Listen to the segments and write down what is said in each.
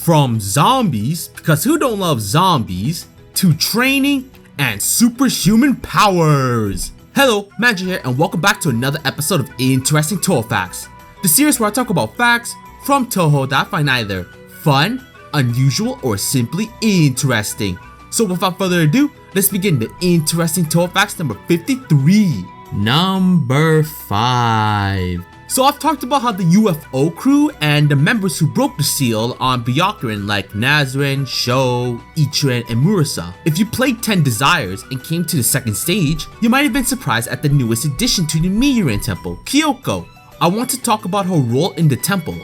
From zombies, because who don't love zombies, to training and superhuman powers. Hello, Magi here, and welcome back to another episode of Interesting Touhou Facts, the series where I talk about facts from Touhou that I find either fun, unusual, or simply interesting. So without further ado, let's begin the Interesting Touhou Facts number 53. Number 5. So I've talked about how the UFO crew and the members who broke the seal on Byakuren like Nazrin, Sho, Ichiran, and Murasa. If you played 10 Desires and came to the second stage, you might have been surprised at the newest addition to the Magi temple, Kyoko. I want to talk about her role in the temple.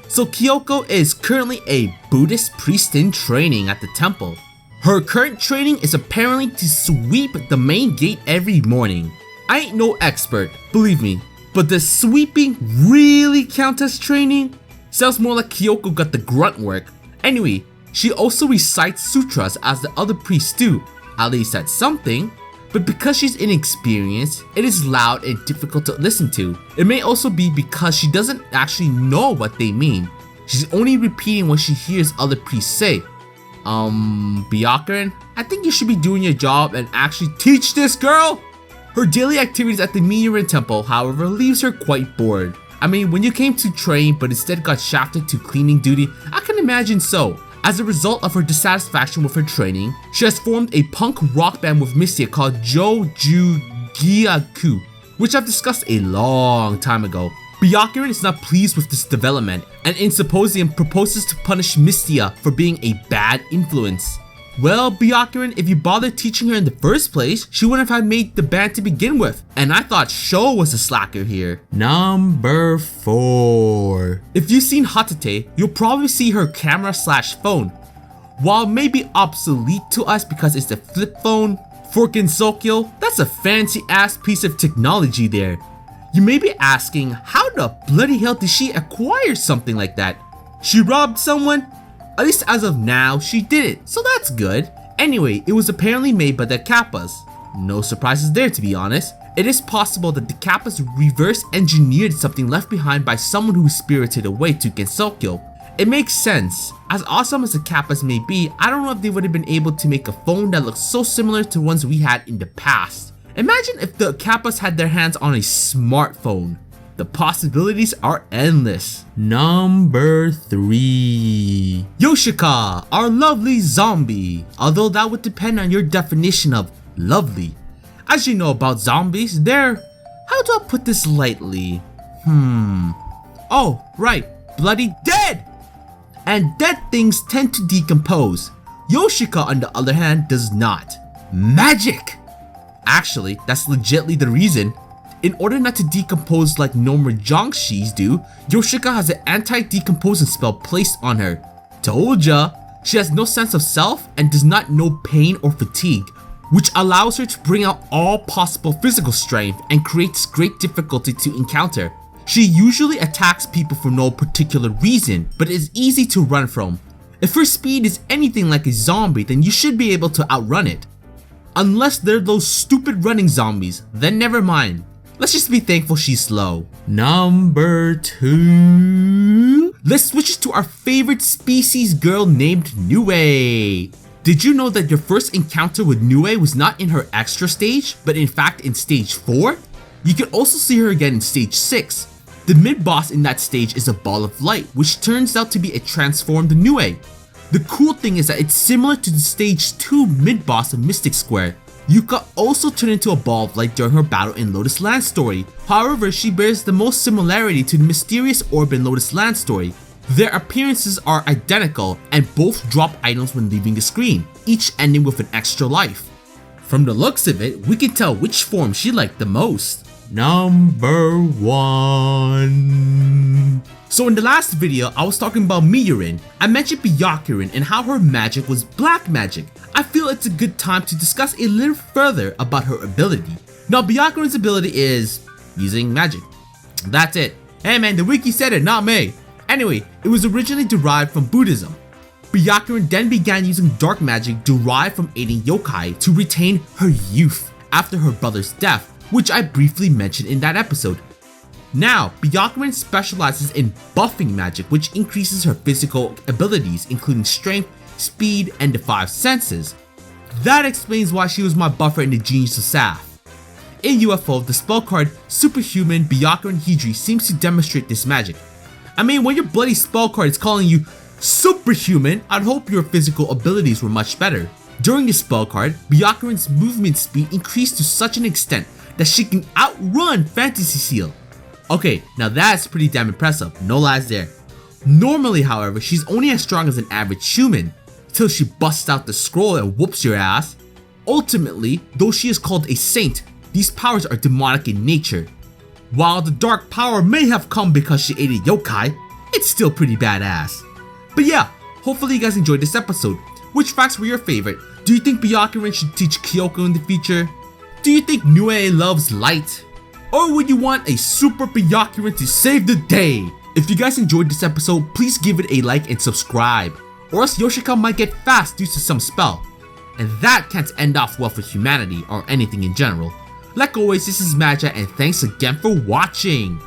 So Kyoko is currently a Buddhist priest in training at the temple. Her current training is apparently to sweep the main gate every morning. I ain't no expert, believe me. But does sweeping really count as training? Sounds more like Kyoko got the grunt work. Anyway, she also recites sutras as the other priests do, at least that's something. But because she's inexperienced, it is loud and difficult to listen to. It may also be because she doesn't actually know what they mean. She's only repeating what she hears other priests say. Byakuren, I think you should be doing your job and actually teach this girl! Her daily activities at the Magi temple, however, leaves her quite bored. I mean, when you came to train but instead got shafted to cleaning duty, I can imagine so. As a result of her dissatisfaction with her training, she has formed a punk rock band with Mystia called Gyaku, which I've discussed a long time ago. Byakuren is not pleased with this development, and in Symposium proposes to punish Mystia for being a bad influence. Well, Byakuren, if you bothered teaching her in the first place, she wouldn't have made the band to begin with. And I thought Sho was a slacker here. Number 4. If you've seen Hatate, you'll probably see her camera/phone. While maybe obsolete to us because it's the flip phone, for Gensokyo, that's a fancy ass piece of technology there. You may be asking, how the bloody hell did she acquire something like that? She robbed someone? At least as of now, she did it, so that's good. Anyway, it was apparently made by the Kappas. No surprises there, to be honest. It is possible that the Kappas reverse engineered something left behind by someone who was spirited away to Gensokyo. It makes sense. As awesome as the Kappas may be, I don't know if they would have been able to make a phone that looks so similar to ones we had in the past. Imagine if the Kappas had their hands on a smartphone. The possibilities are endless. Number 3. Yoshika, our lovely zombie. Although that would depend on your definition of lovely. As you know about zombies, they're... how do I put this lightly? Oh, right. Bloody dead! And dead things tend to decompose. Yoshika, on the other hand, does not. Magic! Actually, that's legitimately the reason. In order not to decompose like normal Jongshis do, Yoshika has an anti-decomposing spell placed on her. Told ya! She has no sense of self and does not know pain or fatigue, which allows her to bring out all possible physical strength and creates great difficulty to encounter. She usually attacks people for no particular reason, but is easy to run from. If her speed is anything like a zombie, then you should be able to outrun it. Unless they're those stupid running zombies, then never mind. Let's just be thankful she's slow. Number 2. Let's switch to our favorite species girl named Nue. Did you know that your first encounter with Nue was not in her extra stage, but in fact in stage 4? You can also see her again in stage 6. The mid-boss in that stage is a ball of light, which turns out to be a transformed Nue. The cool thing is that it's similar to the stage 2 mid-boss of Mystic Square. Yuka also turned into a ball of light during her battle in Lotus Land story. However, she bears the most similarity to the mysterious orb in Lotus Land story. Their appearances are identical and both drop items when leaving the screen, each ending with an extra life. From the looks of it, we can tell which form she liked the most. Number 1. So in the last video, I was talking about Miyurin. I mentioned Byakuren and how her magic was black magic. I feel it's a good time to discuss a little further about her ability. Now Byakuren's ability is using magic. That's it. Hey man, the wiki said it, not me. Anyway, it was originally derived from Buddhism. Byakuren then began using dark magic derived from aiding yokai to retain her youth after her brother's death, which I briefly mentioned in that episode. Now, Byakuren specializes in buffing magic, which increases her physical abilities, including strength, speed, and the 5 senses. That explains why she was my buffer in the Genius of Saf. In UFO, the spell card Superhuman Byakuren Hydri seems to demonstrate this magic. I mean, when your bloody spell card is calling you superhuman, I'd hope your physical abilities were much better. During this spell card, Byakuren's movement speed increased to such an extent that she can outrun Fantasy Seal. Okay, now that's pretty damn impressive, no lies there. Normally, however, she's only as strong as an average human, till she busts out the scroll and whoops your ass. Ultimately, though she is called a saint, these powers are demonic in nature. While the dark power may have come because she ate a yokai, it's still pretty badass. But yeah, hopefully you guys enjoyed this episode. Which facts were your favorite? Do you think Byakuren should teach Kyoko in the future? Do you think Nue loves light? Or would you want a super Byakuren to save the day? If you guys enjoyed this episode, please give it a like and subscribe, or else Yoshika might get fast due to some spell. And that can't end off well for humanity or anything in general. Like always, this is Magi, and thanks again for watching!